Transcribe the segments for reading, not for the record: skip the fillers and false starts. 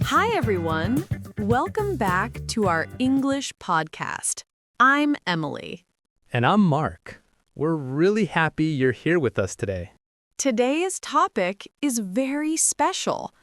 Hi, everyone. Welcome back to our English podcast. I'm Emily. And I'm Mark. We're really happy you're here with us today. Today's topic is very special.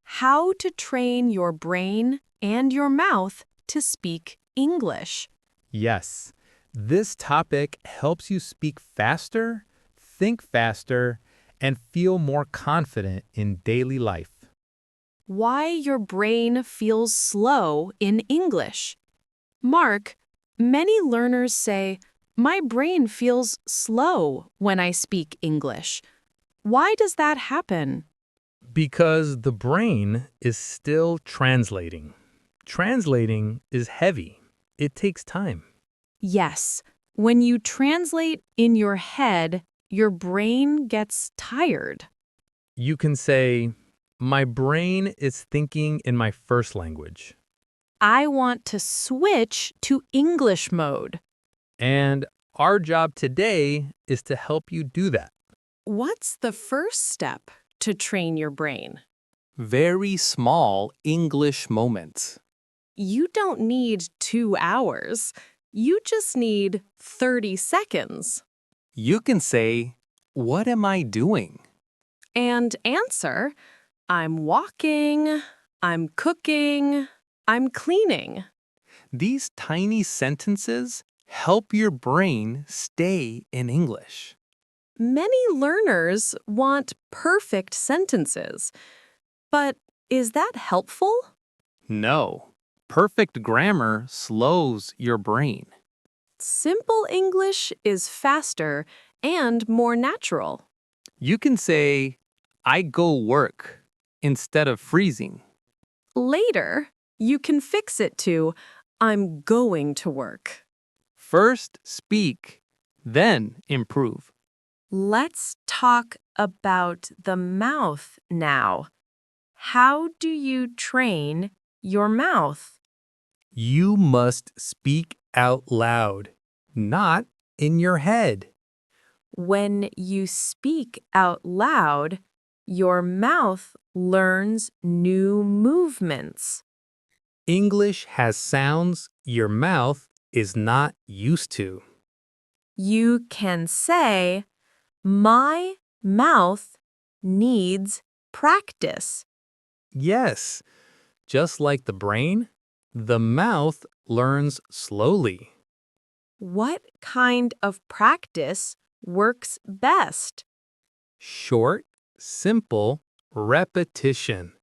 How to train your brain and your mouth to speak English. Yes, this topic helps you speak faster, think faster, and feel more confident in daily life. Why your brain feels slow in English. Mark, many learners say, my brain feels slow when I speak English. Why does that happen? Because the brain is still translating. Translating is heavy. It takes time. Yes, when you translate in your head, your brain gets tired. You can say, my brain is thinking in my first language. I want to switch to English mode. And our job today is to help you do that. What's the first step to train your brain? Very small English moments. You don't need 2 hours. You just need 30 seconds. You can say, "What am I doing?" And answer, I'm walking, I'm cooking, I'm cleaning. These tiny sentences help your brain stay in English. Many learners want perfect sentences. But is that helpful? No, perfect grammar slows your brain. Simple English is faster and more natural. You can say, "I go work," instead of freezing. Later, you can fix it to, I'm going to work. First speak, then improve. Let's talk about the mouth now. How do you train your mouth? You must speak out loud, not in your head. When you speak out loud, your mouth learns new movements. English has sounds your mouth is not used to. You can say, my mouth needs practice. Yes, just like the brain, the mouth learns slowly. What kind of practice works best? Short, simple repetition.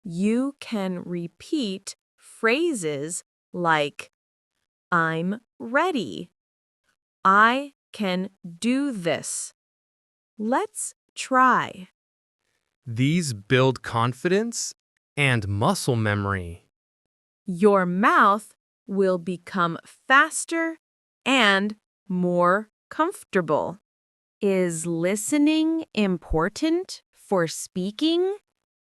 You can repeat phrases like, I'm ready. I can do this. Let's try. These build confidence and muscle memory. Your mouth will become faster and more comfortable. Is listening important for speaking?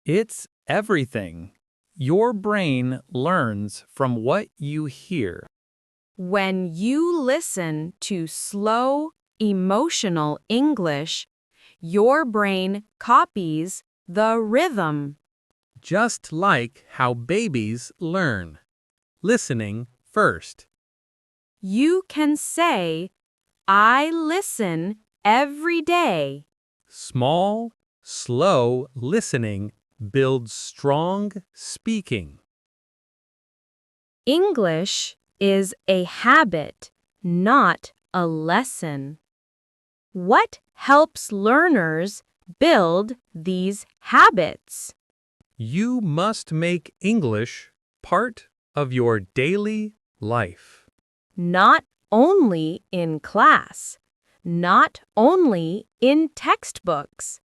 It's everything. Your brain learns from what you hear. When you listen to slow, emotional English, your brain copies the rhythm. Just like how babies learn. Listening first. You can say, I listen every day. Small, slow listening builds strong speaking. English is a habit, not a lesson. What helps learners build these habits? You must make English part of your daily life. Not only in class, not only in textbooks.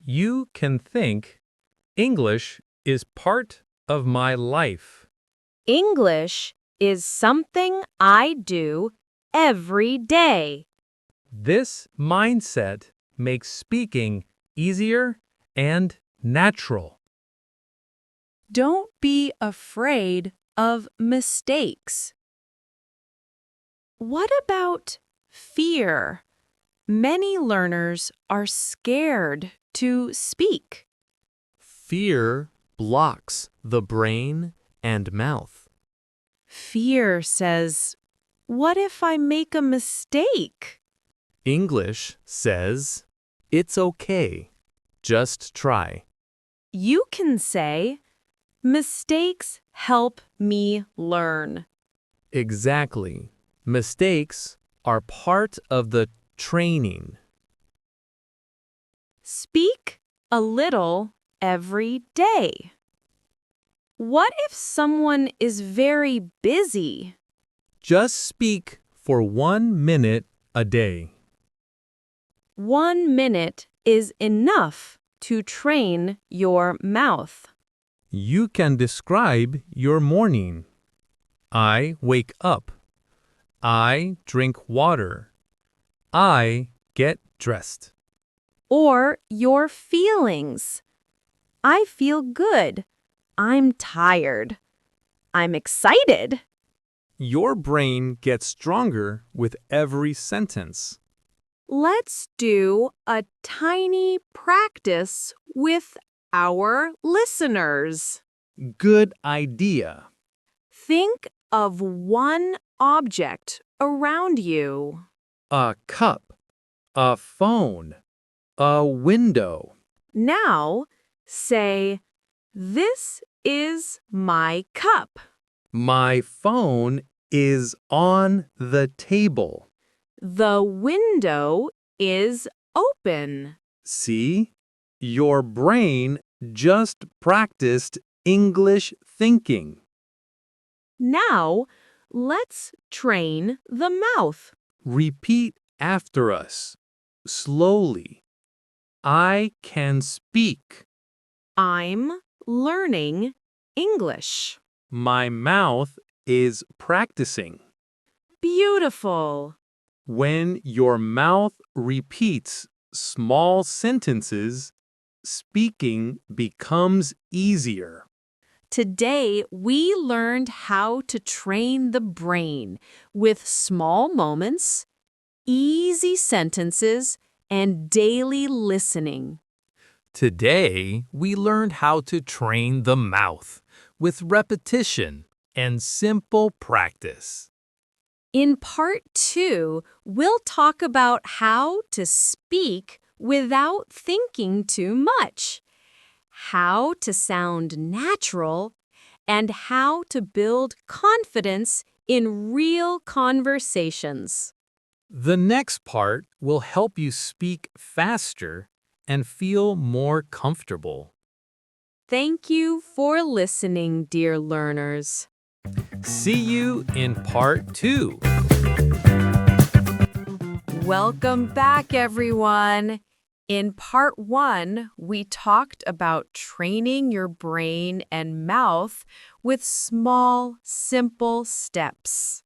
You can think, English is part of my life. English is something I do every day. This mindset makes speaking easier and natural. Don't be afraid of mistakes. What about fear? Many learners are scared to speak. Fear blocks the brain and mouth. Fear says, "What if I make a mistake?" English says, "It's okay. Just try." You can say, "Mistakes help me learn." Exactly. Mistakes are part of the training. Speak a little every day. What if someone is very busy? Just speak for 1 minute a day. 1 minute is enough to train your mouth. You can describe your morning. I wake up. I drink water. I get dressed. Or your feelings. I feel good. I'm tired. I'm excited. Your brain gets stronger with every sentence. Let's do a tiny practice with our listeners. Good idea. Think of one object around you. A cup, a phone, a window. Now, say, "This is my cup." My phone is on the table. The window is open. See? Your brain just practiced English thinking. Now, let's train the mouth. Repeat after us, slowly. I can speak. I'm learning English. My mouth is practicing. Beautiful. When your mouth repeats small sentences, speaking becomes easier. Today, we learned how to train the brain with small moments, easy sentences, and daily listening. Today, we learned how to train the mouth with repetition and simple practice. In part 2, we'll talk about how to speak without thinking too much, how to sound natural, and how to build confidence in real conversations. The next part will help you speak faster and feel more comfortable. Thank you for listening, dear learners. See you in part 2. Welcome back, everyone. In part 1, we talked about training your brain and mouth with small, simple steps.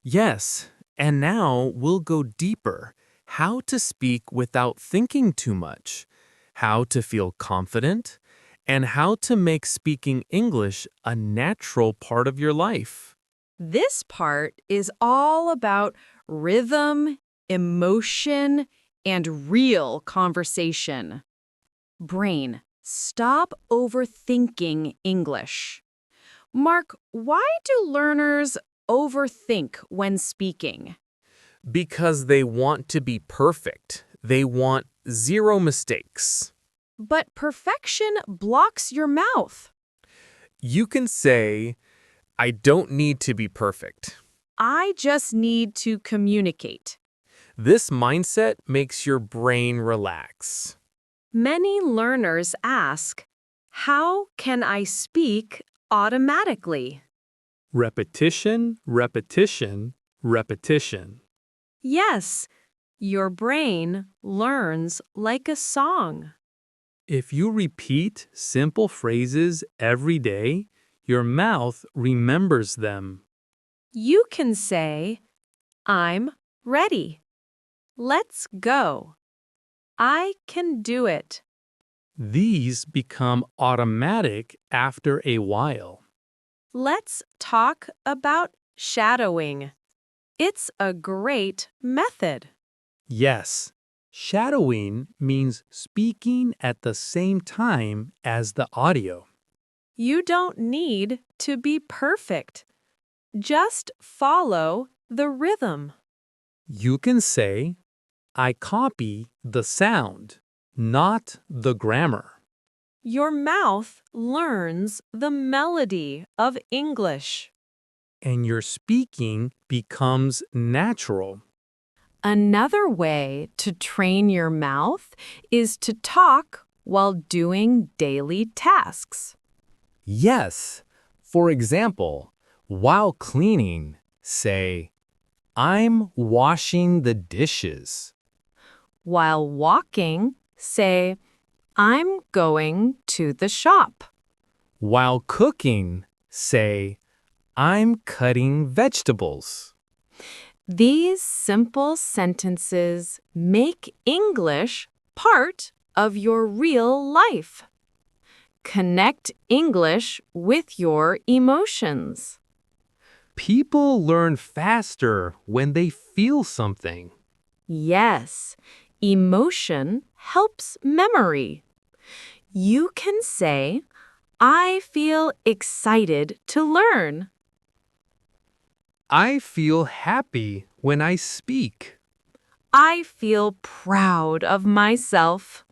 Yes, and now we'll go deeper. How to speak without thinking too much, how to feel confident, and how to make speaking English a natural part of your life. This part is all about rhythm, emotion, and real conversation. Brain, stop overthinking English. Mark, why do learners overthink when speaking? Because they want to be perfect. They want 0 mistakes. But perfection blocks your mouth. You can say, I don't need to be perfect. I just need to communicate. This mindset makes your brain relax. Many learners ask, how can I speak automatically? Repetition, repetition, repetition. Yes, your brain learns like a song. If you repeat simple phrases every day, your mouth remembers them. You can say, I'm ready. Let's go. I can do it. These become automatic after a while. Let's talk about shadowing. It's a great method. Yes, Shadowing means speaking at the same time as the audio. You don't need to be perfect. Just follow the rhythm. You can say, I copy the sound, not the grammar. Your mouth learns the melody of English. And your speaking becomes natural. Another way to train your mouth is to talk while doing daily tasks. Yes. For example, while cleaning, say, I'm washing the dishes. While walking, say, I'm going to the shop. While cooking, say, I'm cutting vegetables. These simple sentences make English part of your real life. Connect English with your emotions. People learn faster when they feel something. Yes, emotion helps memory. You can say, I feel excited to learn. I feel happy when I speak. I feel proud of myself.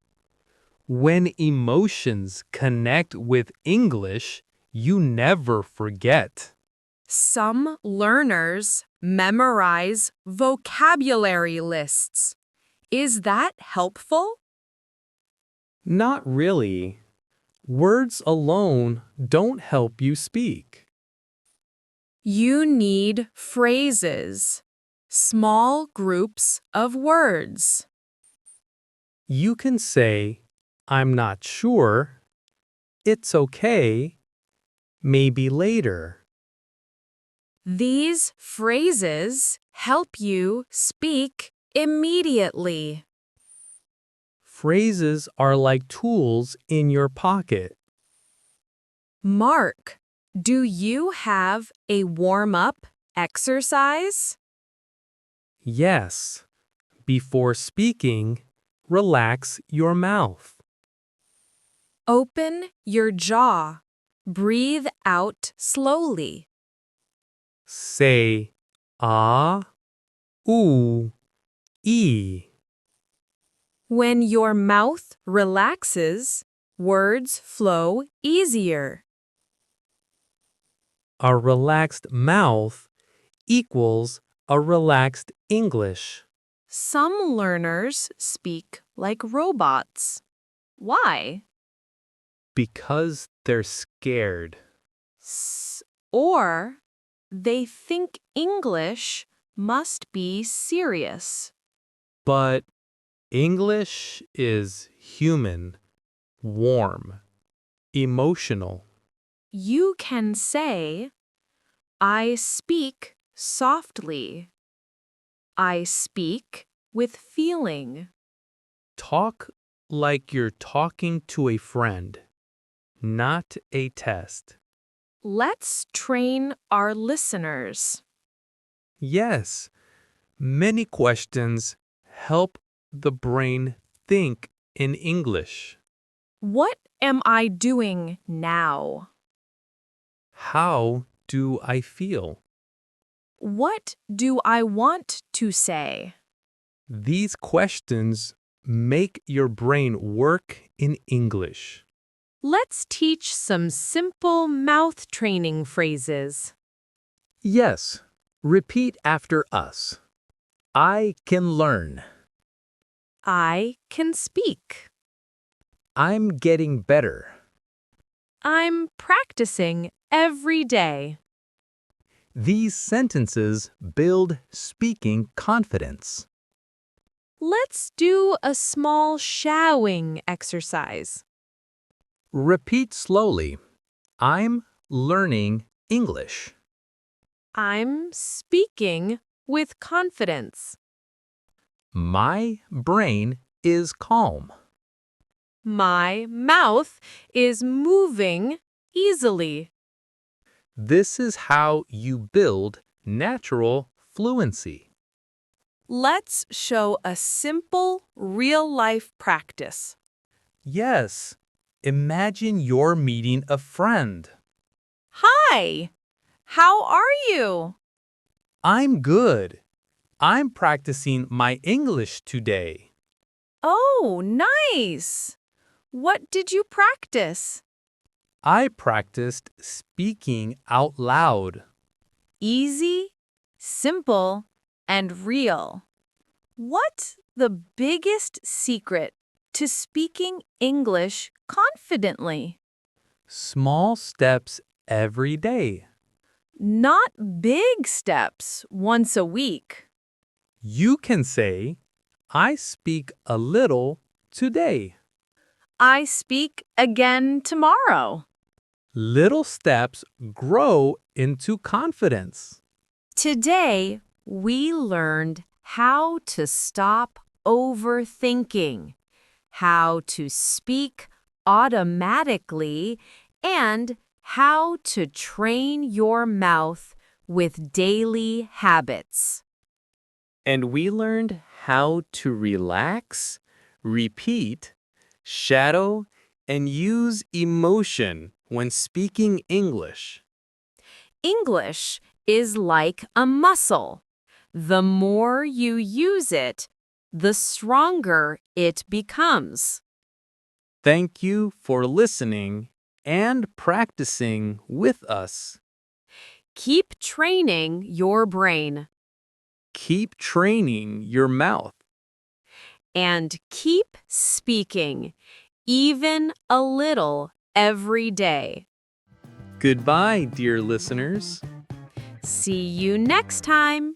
When emotions connect with English, you never forget. Some learners memorize vocabulary lists. Is that helpful? Not really. Words alone don't help you speak. You need phrases, small groups of words. You can say, I'm not sure, it's okay, maybe later. These phrases help you speak immediately. Phrases are like tools in your pocket. Mark, do you have a warm-up exercise? Yes. Before speaking, relax your mouth. Open your jaw. Breathe out slowly. Say ah, ooh, ee. When your mouth relaxes, words flow easier. A relaxed mouth equals a relaxed English. Some learners speak like robots. Why? Because they're scared. Or they think English must be serious. But English is human, warm, emotional. You can say, I speak softly. I speak with feeling. Talk like you're talking to a friend, not a test. Let's train our listeners. Yes, many questions help the brain think in English. What am I doing now? How do I feel? What do I want to say? These questions make your brain work in English. Let's teach some simple mouth training phrases. Yes. Repeat after us. I can learn. I can speak. I'm getting better. I'm practicing every day. These sentences build speaking confidence. Let's do a small shadowing exercise. Repeat slowly. I'm learning English. I'm speaking with confidence. My brain is calm. My mouth is moving easily. This is how you build natural fluency. Let's show a simple, real-life practice. Yes. Imagine you're meeting a friend. Hi! How are you? I'm good. I'm practicing my English today. Oh, nice! What did you practice? I practiced speaking out loud. Easy, simple, and real. What's the biggest secret to speaking English confidently? Small steps every day. Not big steps once a week. You can say, I speak a little today. I speak again tomorrow. Little steps grow into confidence. Today, we learned how to stop overthinking, how to speak automatically, and how to train your mouth with daily habits. And we learned how to relax, repeat, shadow, and use emotion when speaking English. English is like a muscle. The more you use it, the stronger it becomes. Thank you for listening and practicing with us. Keep training your brain Keep training your mouth. and keep speaking, even a little every day. Goodbye, dear listeners. See you next time.